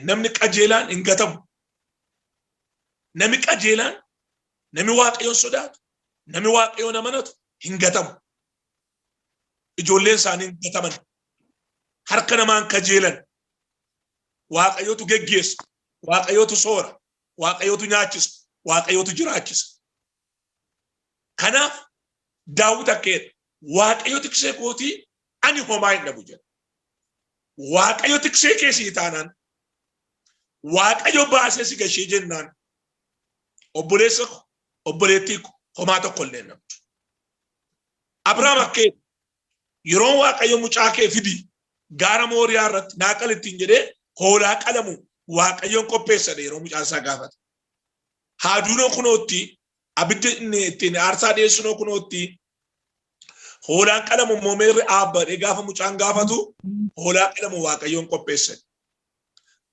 namni qajeelaan hin gatamu. Namni qajeelaan namni waaqayyoon sodaatu namni waaqayyoon amanatu hin gatamu. Ijoolleen isaanii hin gataman. Harka namaan qajeelan. Waaqayyootu geggeessa. Waaqayyootu soora. Waaqayyootu nyaachisa. Waaqayyootu jiraachisa. Kanaaf Daawit akkeedha. Waaqayyo tiksee kootii ani homaa hin dhabu jedha. Waaqayyo tiksee keessii taanaan waaqayyo baasee si gashee jennaan obboleessa obboleettii homaa tokko illee hin dhabdu. Abrahaam akkeedha. Yeroo waaqayyo mucaa kee fidi gaara Mooriyaa irratti naaqal ittiin jedhee hoolaa qalamu waaqayyoon qopheessadhe yeroo mucaan isaa gaafate. Haaduunoo kunootti abiddi inni ittiin aarsaa dhiyeessunoo kunootti hoolaan qalamu moomeerri aabbadhe gaafa mucaan gaafatu hoolaa qalamu waaqayyoon qopheessadhe.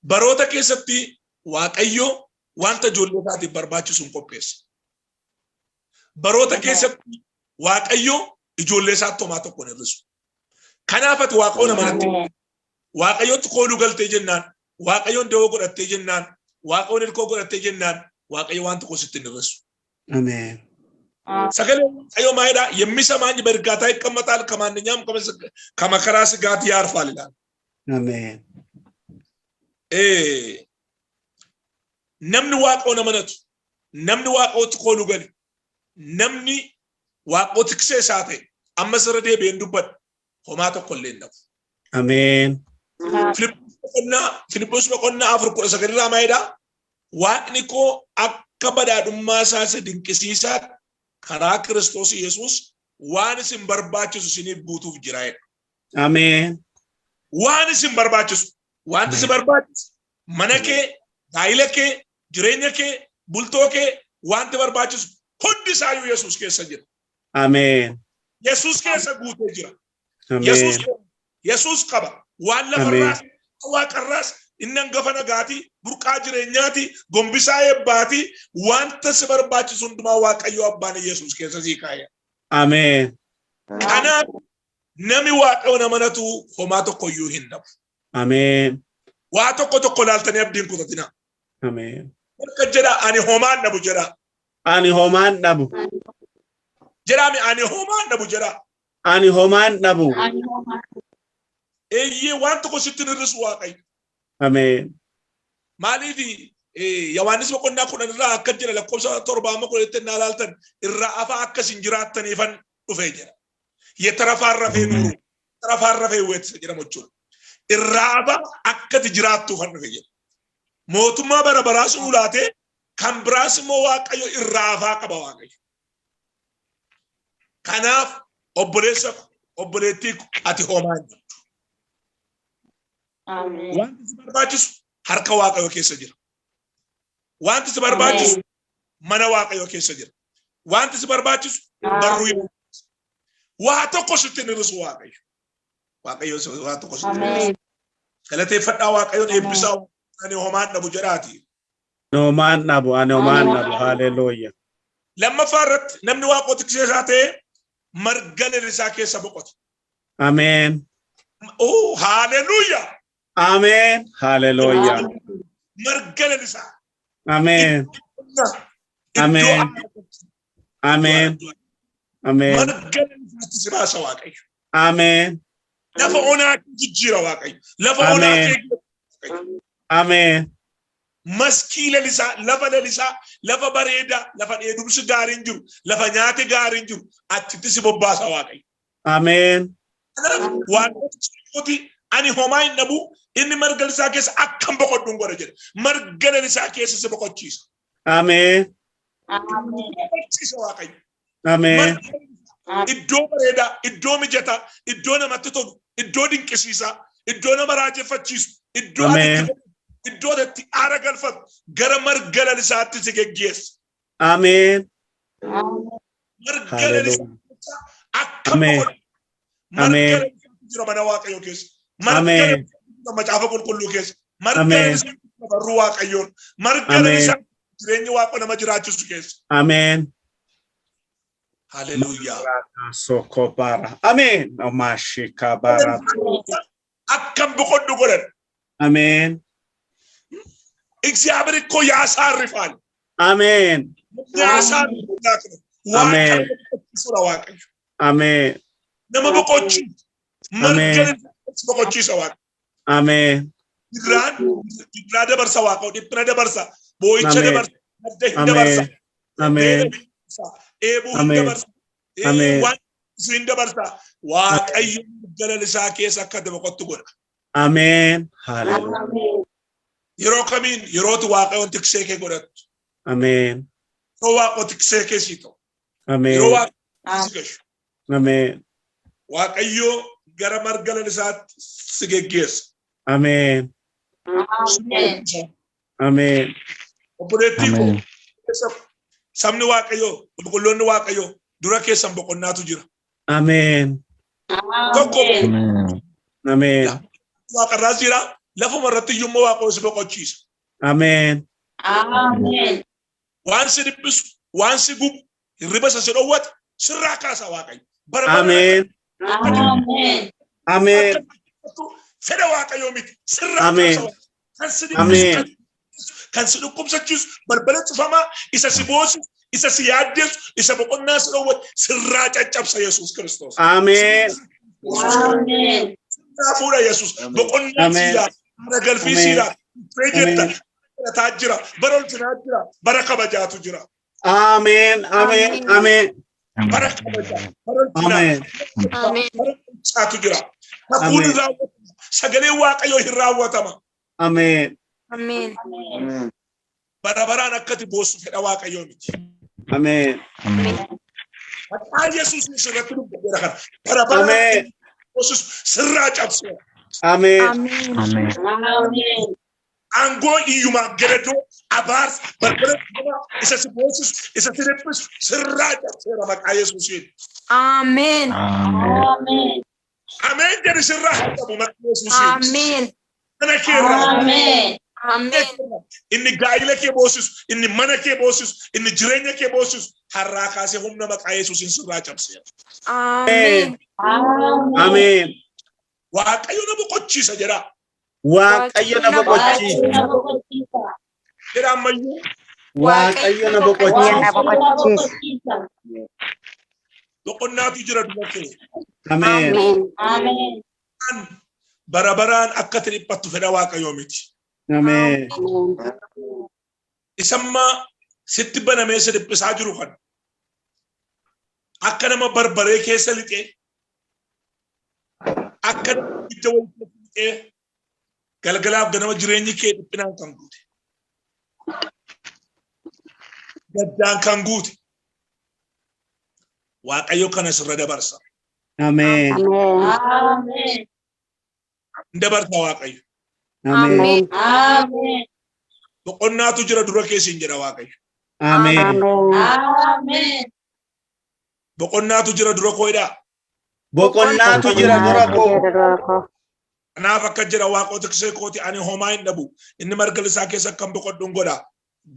Baroota keessatti waaqayyo wanta ijoollee isaatiif barbaachisuun qopheessa. Baroota keessatti waaqayyo ijoollee isaatti homaa tokko hin hir'isu. Kanaaf ati waaqayyoon amanatti waaqayyootti kooluu galtee jennaan waaqayyoon dawoo godhattee jennaan waaqayyoon ilkoo godhattee jennaan waaqayyo waan tokko sitti hin hir'isu. Ameen. Sagalee waaqayyo maayidha የሚሰማኝ በእርጋታ ይቀመጣል ከማንኛውም ከመከራ ስጋት ያርፋል ይላል። አሜን። namni waaqayyoon amanatu namni waaqayyootti kooluu gali namni waaqayyootti tiksee isaa ta'e amma sirra deebi'een dubbadhu homaa tokko illee hin dhabu. Ameen. Filiphos boqonnaa 4:9 maayidha waaqni koo akka badhaadhummaa isaa dinqisiisaa karaa Kiristoos Yesuus waan isin barbaachisu isiniif guutuuf jira. Ameen. Waan isin barbaachisu waan isin barbaachisu mana kee gaa'ila kee jireenya kee bultoo kee wanti barbaachisu hundi isaayyuu Yesuus keessa jira. Ameen. Yesuus keessa guutee jira. Yesuus qaba waan lafarraas waaqarraas inni hangafa nagaati burqaa jireenyaati gombisaa eebbaati wanta si barbaachisu hundumaa waaqayyo abbaan Yesuus keessa sii kaaya. Ameen. Kanaaf namni waaqayyoon amanatu homaa tokko iyyuu hin dhabu. Ameen. Waa tokko laaltanii abdiin kutatina. Ameen. Akka jedha ani homaan dhabu jedha. Ani homaan dhabu. Jedhami ani homaan dhabu jedha. Ani homaan dhabu. Eeyyee waan tokko sitti hir'isu waaqayyo. Ameen. Maaliifi Yohaannis boqonnaa 10 irraa akka jira lakkoofsa 7 qoletti naalaaltan irraa afaa akkasin jiraattaniifan dhufee jira. Yetarafaan rafee nuru. Tarafaan rafee weetsa jedhamu jechuudha. Irraa afaa akkati jiraattuufan dhufee jira. Mootummaa bara baraa sun ulaatee kan biraas immoo waaqayyo irraa afaa qaba waaqayyo. Kanaaf obboleessa obboleettii ati homaa jirtu. Amen. Wanti si barbaachisu harka waaqayyo keessa jira. Wanti si barbaachisu mana waaqayyo keessa jira. Wanti si barbaachisu barruu waa tokko sitti hin hir'isu waaqayyo. Waaqayyo waa tokko sitti hin hir'isu. Galateeffadhaa waaqayyoon eebbisaa ani homaan dhabu jedhaati. Homaan dhabu ani homaan dhabu haleluuyaa. Lammaffaa irratti namni waaqota tiksee isaa ta'e marga lalisaa keessa boqota. Ameen. Oh haleluuyaa. Amen. Hallelujah. Margalisa. Amen. Amen. Amen. Amen. Margalisa waaqayyo. Amen. Lafa onaa jijjiira waaqayyo. Lafa onaa. Amen. Maskila lisa, lafa bareeda, lafa dheedumsi gaariin jiru, lafa nyaate gaariin jiru, achitti si bobbaasa waaqayyo. Amen. Waaqoti ani homaa hin dhabu inni marga isaa keessa akkam boqodduun godha jedha. Marga isaa keessa si boqochiisa. Amen. Amen. Iddoo bareedaa, iddoo mijataa, iddoo namatti tolu, iddoo dinqisiisaa, iddoo nama raajeffachiisu, iddoo itti aara galfatu gara marga isaatti si geggeessa. Amen. Marga isaa akkam boqoddu. Amen. Jira mana waaqayyo keessa. Amen. Macaafa qulqulluu keessa. Marga isaa barruu waaqayyoon. Marga isaa jireenya waaqa nama jiraachisu keessa. Amen. Hallelujah. Sokopara. Amen. Omashika bara. Akkam boqoddu godhan. Amen. እግዚአብሔር እኮ ያሳርፋል አሜን ያሳርፋል አሜን ዋቀዩ አሜን ነመበቆቹ መርገን በቆቹ ሰዋቅ አሜን ይግራደ በርሳ ዋቀው ዲፕረደ በርሳ ቦይቸ ደበርሳ ደህደ በርሳ አሜን ኤቡ እንደበርሳ አሜን ዋን እንደበርሳ ዋቀዩ ገለልሳ ኬስ አከደ በቆቱ ጎዳ አሜን ሃሌሉያ yeroo kamiin yerootu waaqayyoon tiksee kee godhattu አሜን yeroo waaqoo tiksee kee siito አሜን yeroo waaqayyo si gashu አሜን waaqayyo gara margala isaatti si geggeessa አሜን አሜን obboleettii koo sabni waaqayyo qulqulloonni waaqayyo dura keessan boqonnaatu jira አሜን tokko አሜን waaqarraas jira lafuma irratti iyyummoo waaqoo si boqochiisa አሜን waan si dhiphisu waan si gubu hirriba isa si dhowwate sirraa kaasa waaqayyo አሜን አሜን fedha waaqayyo miti sirraa አሜን kaasa አሜን kan si dhukkubsachiisu balbala cufamaa isa si boosisu isa si yaaddeessu isa boqonnaa si dhowwate sirraa caccabsa yesuus kiristoos አሜን fuudha yesuus boqonnaa siidaa bara galfii siidaa jetta taajjira bara ulfinaa jira bara kabajaatu jira አሜን አሜን አሜን bara kabajaa bara ulfinaa bara ulchaatu jira hafuun raawwatama sagalee waaqayyoo hin raawwatama አሜን Amen. bara baraan akkati boossu fedha waaqayyoo miti አሜን maqaa yesuus sirratti dubbateera kana bara baraan boossus sirraa cabsee አሜን Amen. angoo iyyumaa garadoo abaars balbala isa si boossus isa si dhiphisu sirraa cabseera maqaa yesuusiin Amen. ameen jedhi sirraa qabu maqaa yesuusiin Amen. mana keerraa Amen. inni gaa'ila kee boosisu inni mana kee boosisu inni jireenya kee boosisu har'aa kaasee humna maqaa yesuusiin sirraa cabseera Amen. አሜን waaqayyo na boqochiisa jedha waaqayyo na boqochiisa jedha ammayyuu waaqayyo na boqochiisa boqonnaatu jira dura kee አሜን bara baraan akka ati dhiphattu fedha waaqayyoo miti አሜን isamma sitti banamee si dhiphisaa jiru kan akka nama barbaree keessa lixee akka nama ibidda walitti lixee galgalaaf ganama jireenyi kee dhiphinaan kan guute gaddaan kan guute waaqayyo kana sirra dabarsa አሜን dabarsa waaqayyo አሜን boqonnaatu jira dura keessiin jedha waaqayyo አሜን boqonnaatu jira dura kooidhaa boqonnaatu jira dura koo kanaaf akka jira waaqoo tiksee kooti ani homaa hin dhabu inni margal isaa keessa kan boqodhuun godha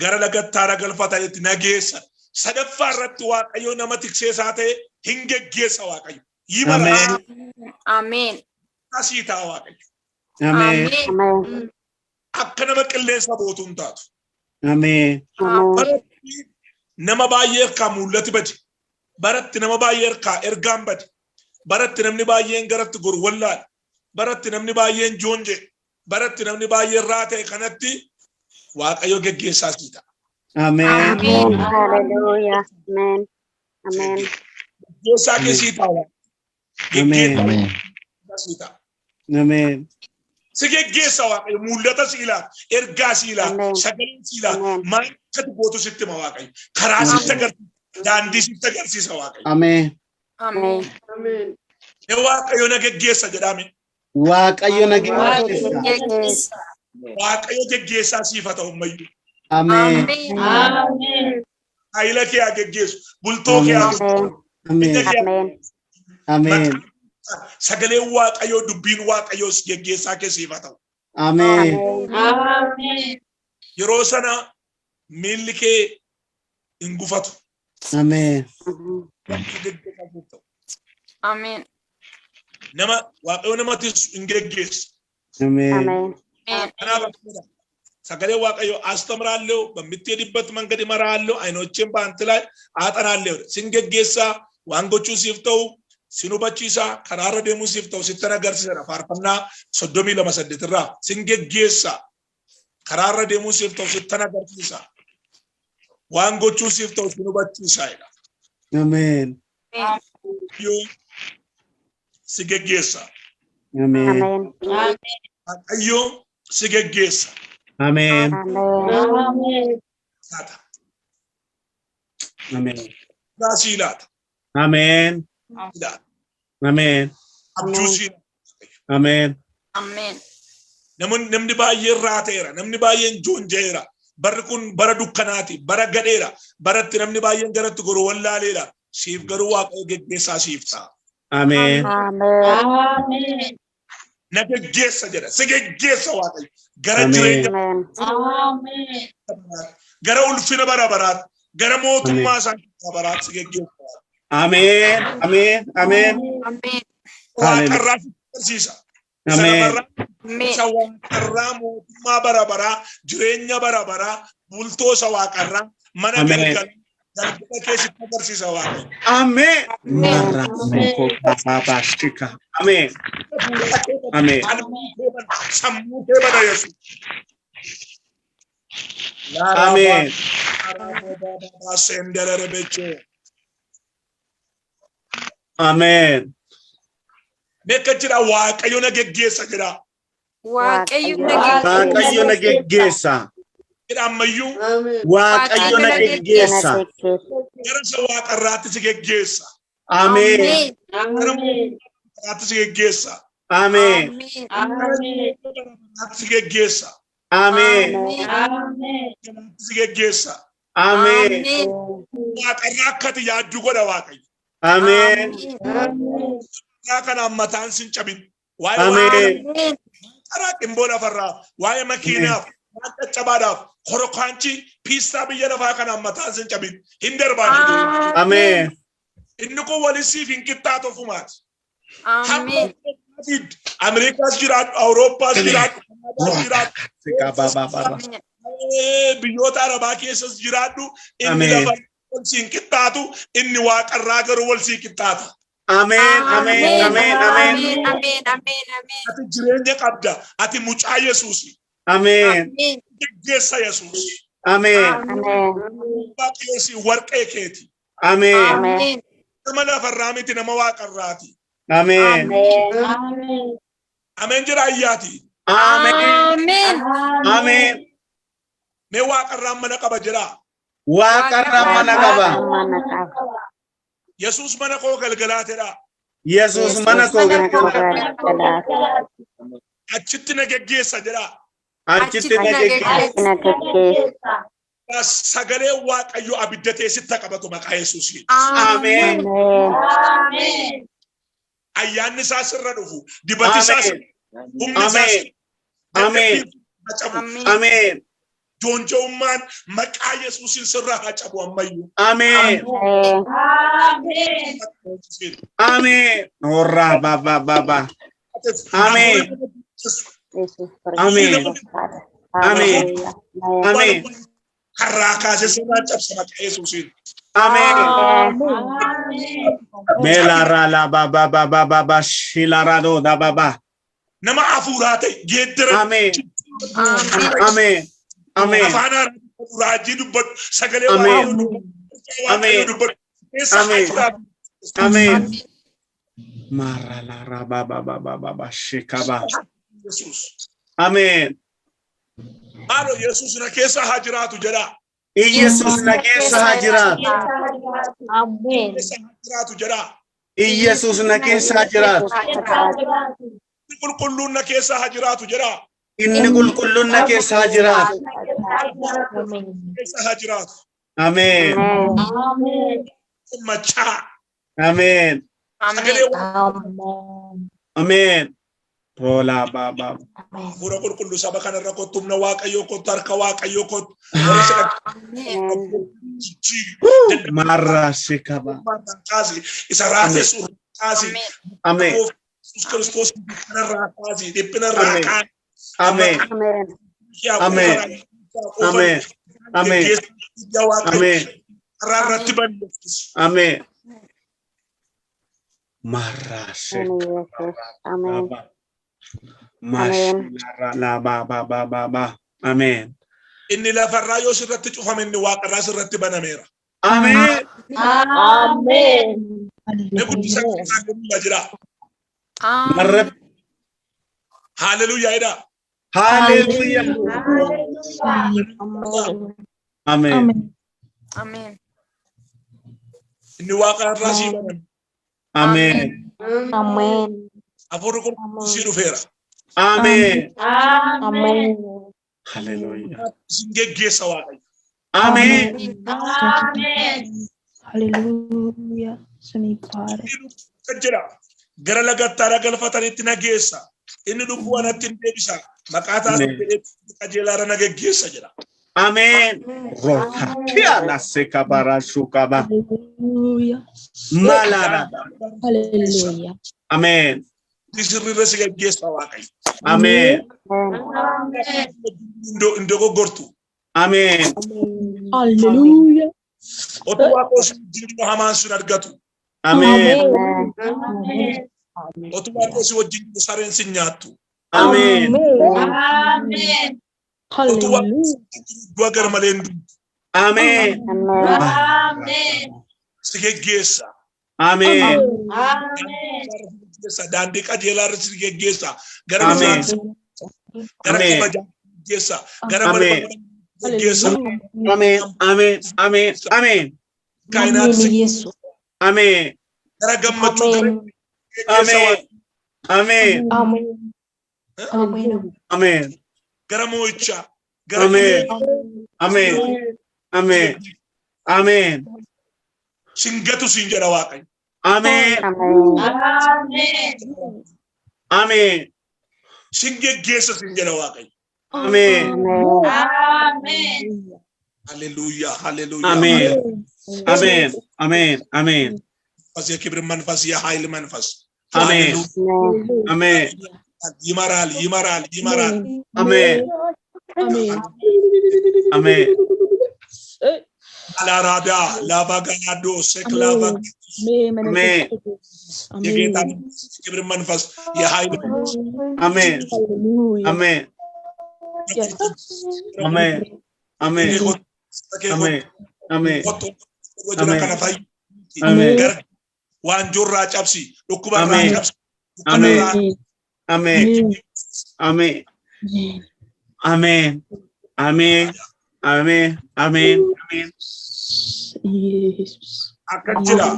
gara lagattaara galfata itti nageessa sadaffaa irratti waaqayyo nama tiksee isaa ta'e hin geggeessa waaqayyo yimala Amen. asii ta'a waaqayyo አሜን akka nama qilleensa bootuun taatu አሜን baratti nama baay'ee erkaa mul'ati badi baratti nama baay'ee erkaa ergaan badi baratti namni baay'een garatti goru wallaal baratti namni baay'een joonje baratti namni baay'een raatee kanatti waaqayyo geggeessaa sii ta'a አሜን Hallelujah. Amen. Amen. geggeessaa kee sii ta'a geggeessaa sii ta'a አሜን si geggeessa waaqayyo mul'ata sii laa ergaa sii laa sagalee sii laa maal akkati gootu sitti hima waaqayyo karaa sitti agarsiisa daandii sitti agarsiisa waaqayyo አሜን Amen. waaqayyo na geggeessa jedhame waaqayyo na geggeessa waaqayyo geggeessaa siif haa ta'u ammayyuu አሜን hayila kee haa geggeessu bultoo kee haa geggeessu አሜን አሜን sagalee waaqayyo dubbiin waaqayyo geggeessaa kee siif haa ta'u አሜን yeroo sana miilli kee hin gufatu አሜን Amen. nama waaqayyo namatti hin geggeessu አሜን kanaaf akkuma Sagale waaqayyo astamraallew bamitti dibbat mangadi maraallew aynochen baantilay aaxanaallew singeggeessa waan gochuu siif ta'u sinubachiisa karaarra deemuu siif ta'u sittana agarsiisa faarfannaa 32 irraa singeggeessa karaarra deemuu siif ta'u sittana agarsiisa waan gochuu siif ta'u sinubachiisa. Amen. Yo sigeggeessa. Amen. Waaqayyo sigeggeessa. Amen. Amen. Amen. Rasiilaata. Amen. Amen. Abjuusiin. Amen. Amen. Namni baay'een raateera, namni baay'een joonjeera. Barri kun bara dukkanaati, bara gadheera. Baratti namni baay'een garatti goru wallaaleera. Siif garuu waaqayyo geggeessaa siif ta'a. Amen. Amen. Na geggeessa jedha. Si geggeessa waaqayyo. Gara jireenya Amen. gara ulfina bara baraatti, gara mootummaa isaa baraatti si geggeessa. Amen. Amen. Amen. Amen. Waaqarraa si barsiisa. Amen. Isa waaqarraa mootummaa bara baraa, jireenya bara baraa, bultoo isa waaqarraa, mana galgala keessatti barsiisa waaqayyo. Amen. Mara moko baba shika. Amen. Amen. Sammuu kee bada Yesuus. Amen. Amen. Mekka jira waaqayyo na geggeessa jira. Waaqayyo Waaqayyo na geggeessa. Jira ammayyuu Waaqayyo na geggeessa. gara isa waaqarraatti si geggeessa. Amen. Gara waaqarraatti si geggeessa. Amen. Si geggeessa. Amen. Si geggeessa. Amen. Waaqarraa akkati yaaddu godha waaqayyo. Amen. Kana ammataan sin cabin. Amen. Karaa ximboo lafarraa, waa'ee makiinaaf, waan caccabaadhaaf, horokaanchi piistaa biyya lafaa kana ammataan sin cabin. Hin darbaatu. Amen. Inni kun walisiif hin qixxaatu ofumaati. Amen. Ameerikaas jiraadhu, Awurooppaas jiraadhu, Kanaadaas jiraadhu, biyyoota Arabaa keessas jiraadhu. Inni lafa wal siin qixxaatu, inni waaqarraa garuu wal sii qixxaata. Amen. Amen. Amen. Amen. Amen. Amen. Ati jireenya qabda, ati mucaa Yesuusi. Amen. Geggeessa Yesuus. Amen. Waaqayyosi warqee keeti. Amen. Nama lafarraa miti nama waaqarraati. Amen. Amen jira ayyaati. Amen. Amen. Mee waaqarraa mana qaba jira. Waaqarraa mana qaba. Yesuus mana koo galgalaatedha. Yesuus mana koo galgalaatedha. Achitti na geggeessa jira. Achitti na geggeessa. Sagalee waaqayyo abidda teessitti qabatu maqaa Yesuusiin. Amen. Ayyaanni isaa sirra dhufu, dibati isaa humni isaa Amen. Amen. joonjummaan maqaa Yesuusiin sirra haa cabu ammayyu. Amen. Amen. Ora baba. Amen. Amen. Amen. Amen. Harakaase sirra cabsa maqaa Yesuusiin. Amen. Melara la baba shilarado da baba. Nama afuuraate geeddara. Amen. Amen. Amen. Afana Rajii dubbatu sagalee Amen. waaqayyo dubbatu. Amen. Amen. Mara la baba shikaba. Yesuus. Amen. Alo Yesuus na keessa haa jiraatu jedha. Yesuus na keessa haa jiraatu. Amen. Jiraatu jedha. Yesuus na keessa haa jiraatu. Qulqulluun na keessa haa jiraatu jedha. Inni qulqulluun na keessa haa jiraatu. Keessa haa jiraatu. Amen. Machaa. Amen. Sagalee Amen. Rola baba. Fura qulqullu saba kanarra kottumna waaqayyo kottu harka waaqayyo kottu. Marra shikaba. Isa raates urkaasi. Amen. Yesus Kristos kanarraa kaasi dhiphina irraa kaasi. Amen. Amen. Amen. Amen. Amen. Amen. Marashe. Amen. Amen. Inni lafarraa yoo sirratti cufame inni waaqarraa sirratti banameera. Amen. Amen. Ne guddisaa haleluuyaa jira. Amen. Haleluuyaa jedha. Hallelujah. Amen. Amen. Inni waaqarraa sii baname. Amen. Amen. Hafuurri qulqulluun sii dhufeera. Amen. Amen. Hallelujah. Isin geggeessa Waaqayyo. Amen. Hallelujah. Sami pare. Kan jedha gara lagattaadhaa galfatanitti na geessa. Inni lubbuu anatti hin deebisa. Maqaa taasisu jedhee qajeelaara na geggeessa jedha. Amen. Rokatia na seka barashukaba. Hallelujah. Malarada. Hallelujah. Amen. Sirriirra si geggeessa Waaqayyo. Amen. Ndoo gortu. Amen. Hallelujah. Otu Waaqoo si wajjin hamaan sun argatu. Amen. Otu Waaqoo si wajjin sareen si nyaattu. Amen. Otu Waaqoo Hallelujah. du'a gar malee hin duutu. Amen. Si geggeessa. Amen. Daandii qajeelaarra si geggeessa. Gara Amen. gara Amen. kabajaa geggeessa. Gara Amen. geggeessa. Amen. Amen. Amen. Amen. Kainaat si Yesu. Amen. gara gammachuu geggeessa. Amen. Amen. Amen. Amen. Gara moo'ichaa. Gara Amen. Amen. Amen. Amen. singatu sin jedha Waaqayyo. Amen. Amen. Sin geggeessa sin jedha Waaqayyo. Amen. Hallelujah. Hallelujah. Amen. Amen. Amen. Amen. Fas ya kibir manfas ya hayl manfas. Amen. Amen. Yimaral, yimaral, yimaral. Amen. Amen. Amen. La rada, la baganado, seklava. Amen. Yegeta kibir manfas ya hayl manfas. Amen. Hallelujah. Amen. Yes. Amen. Amen. Amen. Amen. Amen. Wan jorra chapsi, dokuba Amen. chapsi. Amen. Amen. Amen. Amen. Amen. Amen. Amen. Amen. Yes. Akajira.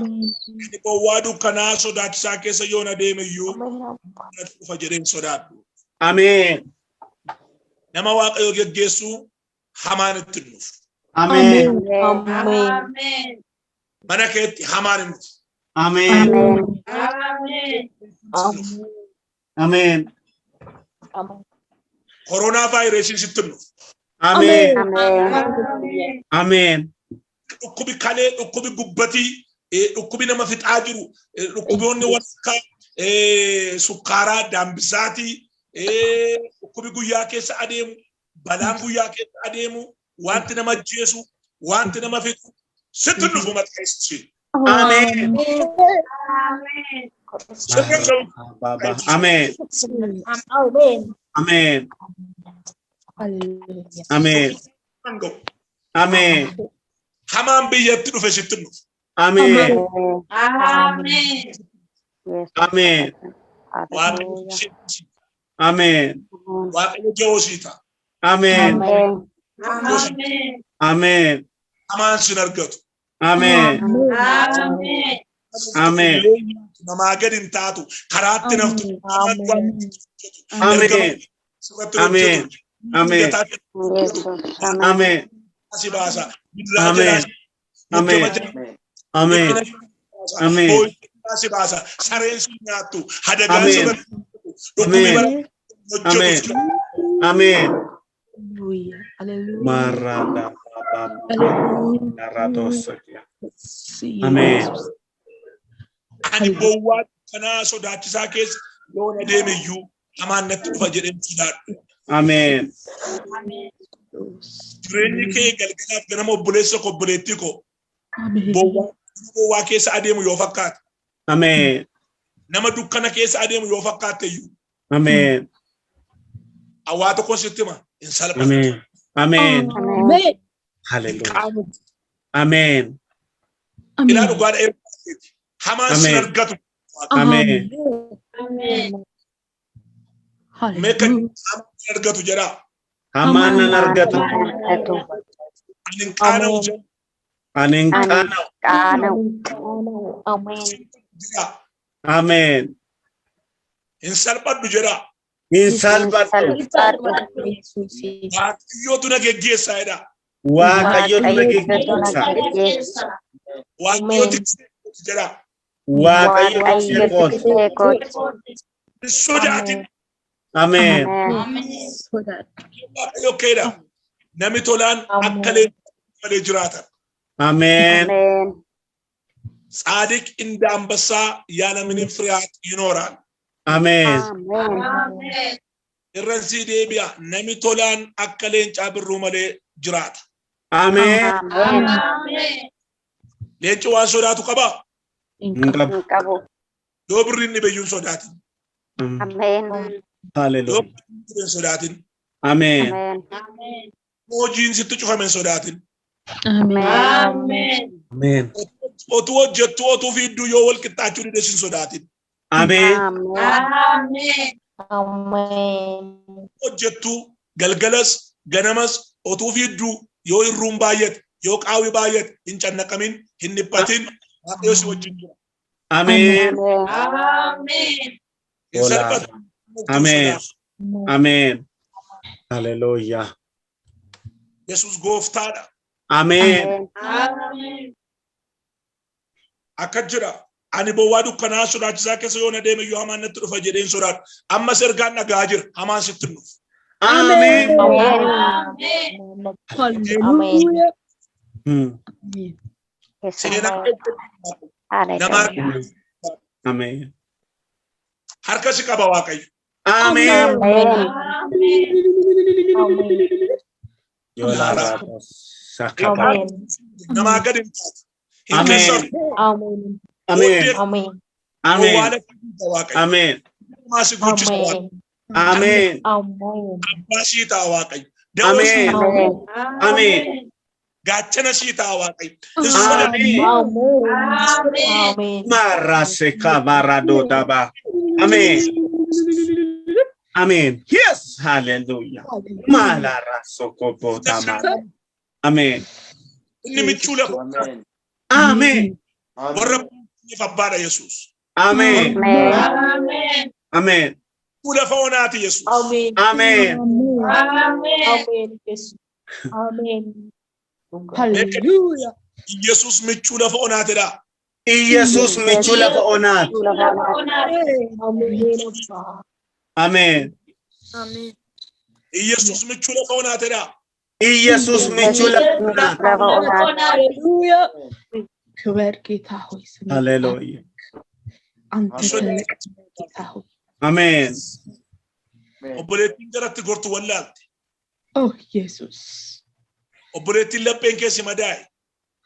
Ko wadu kana sodaachisaa keessa yoona deeme iyyuu dhufa jedheen sodaadhu. Amen. Nama Waaqayyo geggeessu hamaan itti dhufu. Amen. Amen. Mana keetti hamaan hin dhufu. Amen. Amen. Koronaa vaayirasiin sitti dhufu. Amen. Amen. Dhukkubi kalee, dhukkubi gubbatii, dhukkubi nama fixaa jiru, dhukkuboonni walakkaa sukkaaraa, daambisaatii, dhukkubi guyyaa keessa adeemu, balaan guyyaa keessa adeemu, wanti nama ajjeesu, wanti nama fixu, sitti dhufu maqeessi. Amen. Amen. Amen. Hallelujah. Amen. Amen. Hamaan biyyatti dhufe sitti dhufu. Amen. Amen. Amen. Waaqayyo Joosiita. Amen. Amen. Hamaan sin argatu. Amen. Amen. Namaa gadi hin taatu. Karaatti naftu. Amen. Amen. Amen. Amen. Asibasa. Amen. Amen. Amen. Amen. Asibasa. Sareen sin nyaattu. Amen. Hadagaan Amen. Amen. Amen. Hallelujah. Hallelujah. Marada baba Hallelujah. naradosa. Amen. Ani bowwaa kana sodaachisaa keessa yoona deeme iyyuu hamaan natti dhufa jedheen sodaadhu. Amen. Jireenyi kee galgalaaf ganama obboleessa koo obboleettii koo Amen. bowwaa keessa adeemu yoo fakkaate. Amen. Nama dukkana keessa adeemu yoo fakkaate iyyuu. Amen. Awwaa tokko sitti hima hin salphatu. Amen. Amen. Amen. Hallelujah. Amen. Ilaa dhugaadha eebbiseeti. Hamaan sin argatu. Amen. Amen. Meeqa Hallelujah. hamaan sin argatu jedha. Hamaan nan argatu. Ani hin qaana'u jedha. Ani hin qaana'u. Amen. Amen. Hin salphadhu jedha. Hin salphadhu. Waaqayyootu na geggeessaa jedha. Waaqayyotu na geggeessa. Waaqayyooti jedha. Waaqayyotu Hin sodaatin. Amen. Waaqayyo keedha. Namni tolaan akka leencaa malee jiraatan. Amen. ጻድቅ እንደ አንበሳ ያለ ምንም ፍርሃት ይኖራል። Amen. እረንሲ ዴቢያ ነሚ ቶላን akka leencaa birruu malee jiraata. Amen. Leenci waan sodaatu qaba. Yoo birriin dhibeyyuun sodaatin. Hallelujah. Yoo sodaatin. Amen. Hojiin sitti cufame sodaatin. Amen. Otuu hojjettu otuu fiidduu yoo wal qixxaachuu dhideessin sodaatin. Amen. Hojjettu galgalas ganamas otuu fiidduu yoo irruun baay'ate yoo qaawwi baay'ate hin cannaqamin hin dhiphatin waaqayyo si wajjin jira. Amen. Hin salphatu. Amen. Amen. Hallelujah. Yesus gooftaadha. Amen. Akka jira ani bowwaa dukkanaa sodaachisaa keessa yoo na deeme yoo hamaan natti dhufa jedheen sodaadhu. Ammas ergaan dhagaa jira hamaan sitti hin dhufu. Amen. Hallelujah. Seenaa namaa Amen. harka si qaba waaqayyo. Amen. Namaa gadi hin taatu. Hin Amen. keessatu. Amen. Amen. Amen. Maasi guchisa waaqayyo. Amen. Abbaa sii ta'a waaqayyo. Amen. Amen. Gaachana sii ta'a waaqayyo. Marase kabarado daba. Amen. Amen. Yes. Hallelujah. Malara sokopo tama. Amen. Inni michuu lafa. Amen. Warra abbaadha Yesuus. Amen. Amen. Lafa onaati Yesuus. Amen. Hallelujah. Yesuus michuu lafa onaatidha. Jesus michula fa onat. Amen. Yesuus michuu lafa onaatidha. Jesus michula fa onat. Hallelujah. ክበር ጌታ ሆይ ስም Hallelujah. አንተ ትልቅ ጌታ ሆይ Amen. Obboleettiin jaratti gortu wallaalti. ኦ ኢየሱስ Obboleettiin lapheen keessi madaa'e.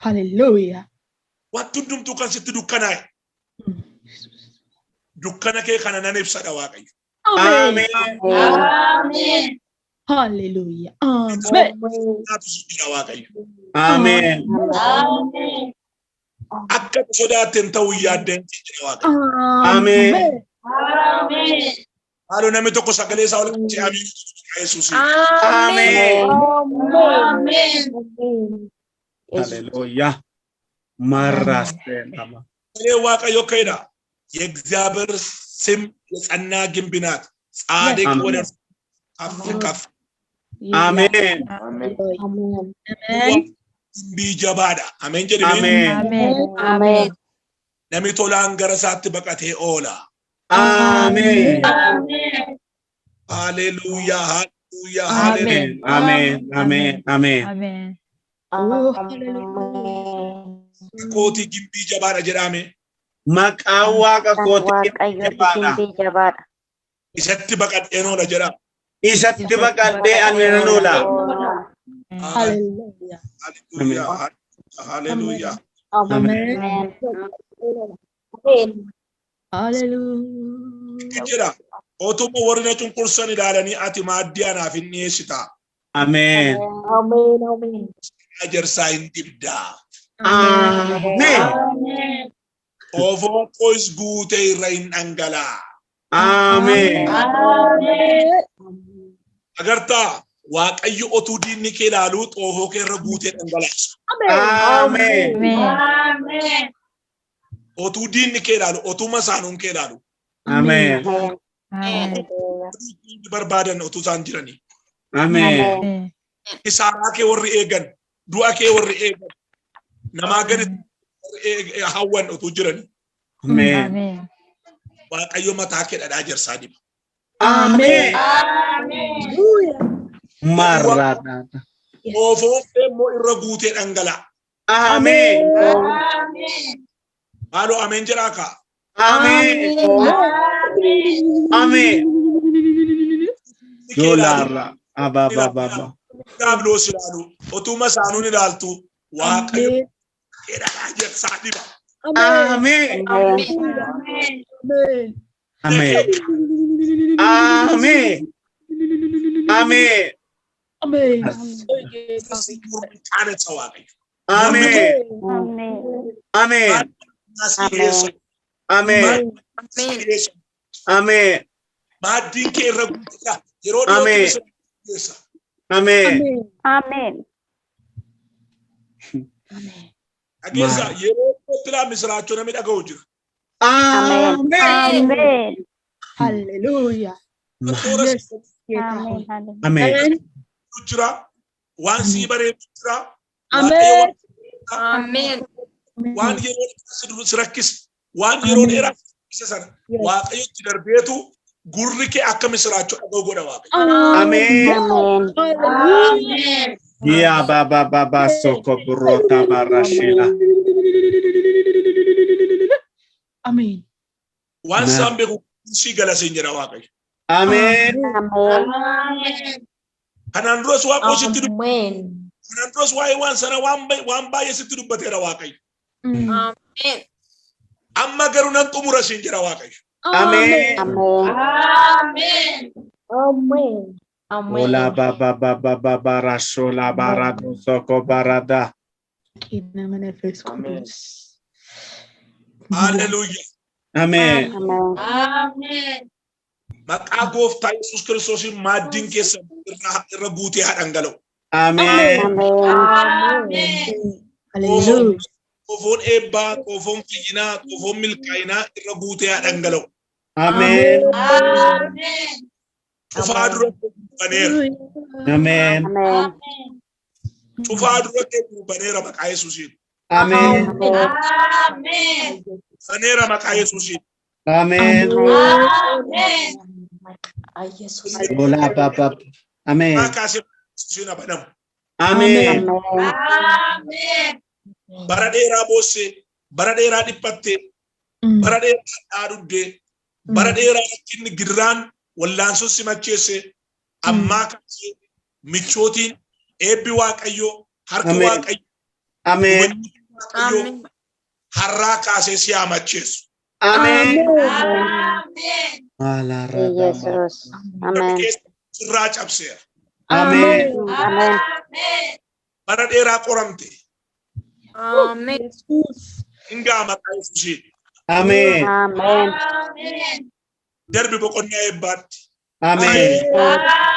ሃሌሉያ Wanti hundumtuu kan sitti dukkanaa'e. Dukkana kee kana nan ibsadha waaqayyo. Amen. ሃሌሉያ አሜን Naatu si jira waaqayyo. Amen. Akka sodaatten ta'uu yaaddeen jira waaqayyo. Amen. Haaloo namni tokko sagalee isaa ol qabsee amiin Yesuus. Amen. Hallelujah. Maraste nama. Sagalee waaqayyo kaydha. የእግዚአብሔር ስም የጸና ግንብ ናት። ጻድቅ ወደ ከፍ ከፍ Amen. ቢጀባዳ አሜን ጀዲ Amen. ነሚ ቶላን ገረሳት በቀቴ ኦላ Amen. ሃሌሉያ ሃሌሉያ Amen. Amen. Amen. Amen. ኮቲ ግንቢ ጀባዳ ጀዳሜ Maqaa Waaqa kootii ኢሰት በቀት ኤኖላ ጀዳ Isatti baqadhee ani nan oola. Hallelujah. Hallelujah. Hallelujah. Amen. Amen. Hallelujah. Jira. Otumo warina cunqursan ilaalanii ati maaddii anaaf hin dhiyeessita. Amen. Amen. Amen. Ajarsaa hin dibdaa. Amen. Amen. Ofoo qoys guutee irra hin dhangalaa. Amen. Amen. Agartaa Waaqayyo otuu diinni kee ilaaluu xoofoo kee irra guutee dhangalaasa. Amen. Amen. Otuu diinni kee ilaalu otuma isaanuun kee ilaalu. Amen. Barbaadan otuu isaan jiranii. Amen. Isaaraa kee warri eegan, du'a kee warri eegan, namaa gadi hawwan otuu jiranii. Amen. Waaqayyo mataa kee dhadhaa jarsaa diba. Amen. Amen. Marada. Xoofoo kee immoo irra guutee dhangalaa. Amen. Amen. Haaloo ameen jedhaa kaa. Amen. Amen. Dolara. Ababa. Gaabloos ilaalu otuma isaanuun ilaaltu Waaqayyo kee dhadhaa jarsaa diba. Amen. Amen. Amen. Amen. Amen. Amen. Kaane sa Waaqayyo. Amen. Amen. Amen. Amen. Maaddii kee irra guutaa yeroo Amen. dhiyoota. Amen. Amen. Ageessa yeroo itti misraachuu namni dhaga'u jira. Amen. Amen. Hallelujah. Amen. Jira waan sii bareedu jira. Amen. Amen. Waan yeroo si rakkis waan yeroo dheeraa isa sana Waaqayyo itti darbeetu gurri kee akka misraachuu dhaga'u godha Waaqayyo. Amen. Amen. Ya baba soko burota barashila. Amen. Waan isaan beeku si galaseen jira Waaqayyo. Amen. Amen. Kanaan duras Waaqayyo sitti dubbate. Amen. Kanaan duras waa'ee waan sana waan baay'ee sitti dubbateera Waaqayyo. Amen. Amma garuu nan xumura siin jira Waaqayyo. Amen. Amen. Amen. Ola baba barashola barado soko barada. Hallelujah. Amen. Amen. Maqaa gooftaa Yesuus Kiristoosiin maaddiin keessa irra guutee haa dhangala'u. Amen. Amen. Hallelujah. Xoofoon eebbaa, xoofoon fayyinaa, xoofoon milkaa'inaa irra guutee haa dhangala'u. Amen. Amen. Cufaa dura baneera. Amen. Cufaa dura baneera maqaa Yesuusiin. Amen. Amen. Baneera maqaa Yesuusiin. Amen. Amen. Ola baba. Amen. Maqaa Yesuusiin abadamu. Amen. Amen. Bara dheeraa boossee, bara dheeraa dhiphattee, bara dheeraa dhaadhuddee, bara dheeraa rakkinni girraan wallaansuun si macheesse ammaa kaasee michootiin eebbi Waaqayyoo harka Amen. Waaqayyoo Amen. Amen. harraa kaasee si haa macheessu. Amen. Amen. Ala Jesus. Amen. Sirraa cabseera. Amen. Amen. Bara dheeraa qoramte. Amen. Hingaa maqaa Yesuusiin. Amen. Amen. Darbi boqonnaa eebbaatti. Amen.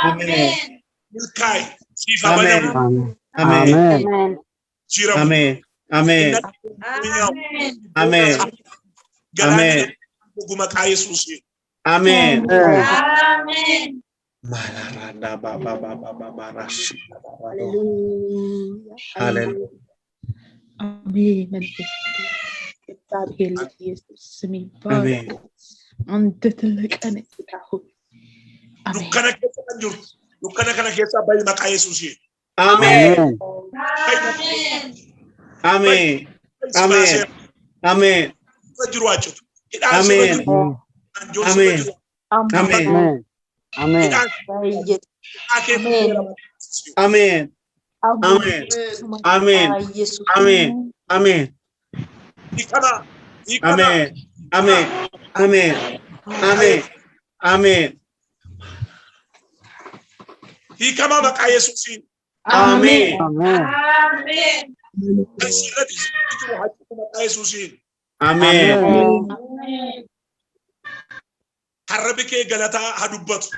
Amen. Milkaa'e siif Amen. abadamu. Amen. Amen. Jiramu. Amen. Amen. Amen. Galaanni dhugu maqaa Yesuusiin. Amen. Amen. Malarada baba rashi. Hallelujah. Hallelujah. Amen. እግዚአብሔር ኢየሱስ ስም Amen. ይባረክ። አንተ ትልቅ ነህ ጌታ ሆይ። አሜን። Dukkana keessa kan jirtu. Dukkana kana keessa bahi maqaa Yesuusiin. Amen. Amen. Amen. Amen. Amen. Jiru waacitu. Amen. Amen. Amen. Amen. Amen. Amen. Amen. Amen. Amen. Amen. Amen. Amen. Amen. Amen. Hikama maqaa Yesuusiin. Amen. Amen. Amen. Asirratti jiru haquu maqaa Yesuusiin. Amen. Amen. Harrabi kee galataa haa dubbatu.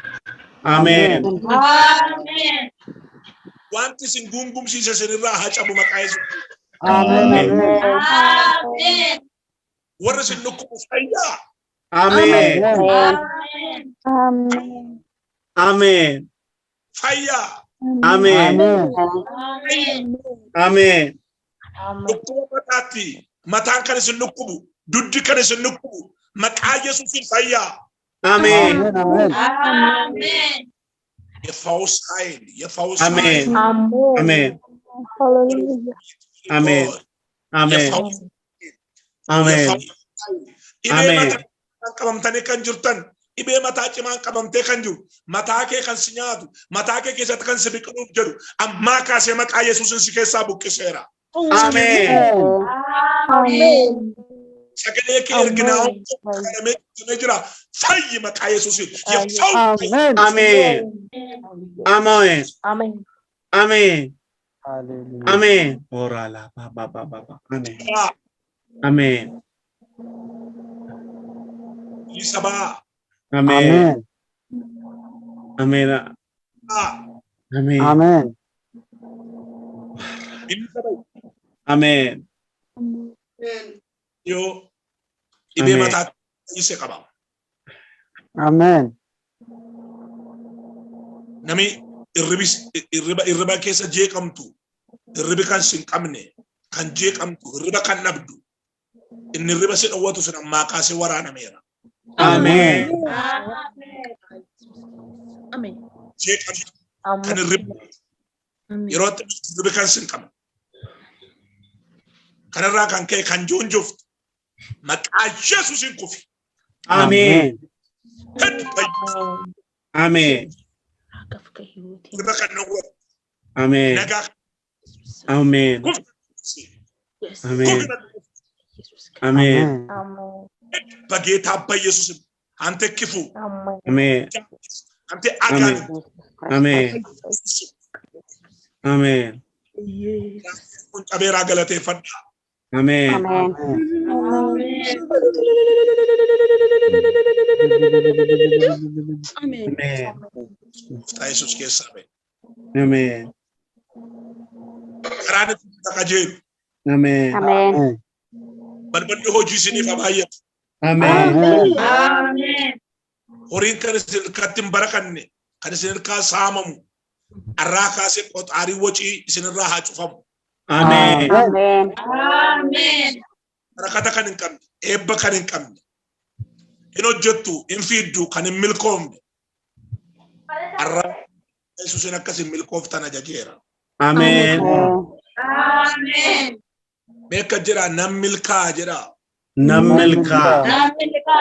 Amen. Amen. Wanti isin gungumsiise isinirraa haa cabu maqaa Yesuusiin. Amen. Amen. Warra isin dhukkubu fayyaa. Amen. Amen. Amen. Amen. Fayyaa. Amen. Amen. Amen. Dhukkuba mataatti mataan kan isin dhukkubu duddi kan isin dhukkubu maqaa Yesuusiin fayyaa. Amen. Amen. የፈውስ ኃይል የፈውስ Amen. Amen. Hallelujah. Amen. Amen. Amen. Ibee mataa qabamtanii kan jirtan ibee mataa cimaan qabamtee kan jiru mataa kee kan si nyaatu mataa kee keessatti kan si biqiluuf jedhu ammaa kaasee maqaa Yesuusin si keessaa buqqiseera. Amen. Amen. Sagalee kee erginaa kadhamee jira fayyi maqaa Yesuusin yefawu. Amen. Amen. Amen. Amen. Amen. Hallelujah. Amen. Orala ba. Amen. Amen. Isaba Amen. Amen. Amen. Amen. Amen. yo ibee Amen. mataa isa qaba. Amen. Nami irriba keessa jeeqamtu irribi kan sin qabne kan jeeqamtu irriba kan dhabdu inni irriba si dhawwatu sun ammaa kaasee waraanameera. Amen. Amen. Jeeqamtu kan irriba yeroo irribi kan sin qabne kanarraa kan ka'e kan joonjoftu maqaa Yesuusin kufi. Amen. Amen. Irriba kan dhawwatu Amen. nagaa Amen. Amen. Amen. bageetaa abba Yesuusin ante kifu Amen. ante agaan Amen. Amen. kun qabeeraa galateeffadha. Amen. Amen. Amen. Amen. Yesuus keessaa ba'e. Amen. Karaan itti qajeelu Amen. Amen. balballi hojii isiniif haa baay'atu. Amen. Amen. Horiin kan isin irratti hin barakanne kan isin irraa saamamu arraa kaasee qoxaarii wocii isinirraa haa cufamu. Amen. Amen. Amen. Barakata kan hin qabne eebba kan hin qabne hin hojjettu hin fiiddu kan hin milkoomne arraa Yesuusin akkas hin milkooftan ajajeera. Amen. Amen. Beeka jira nam milkaa jira Namilka. Namilka.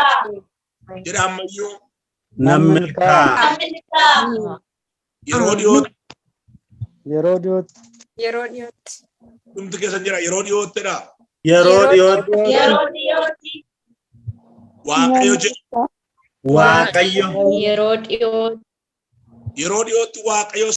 jira ammayyuu Namilka. Namilka. yeroo dhiyootti Yeroo dhiyootti. Yeroo dhiyootti. dhumti keessa jira yeroo dhiyoottidha. Yeroo dhiyootti Yeroo dhiyootti. Waaqayyo jedha Waaqayyo Yeroo dhiyootti. yeroo dhiyootti Waaqayyo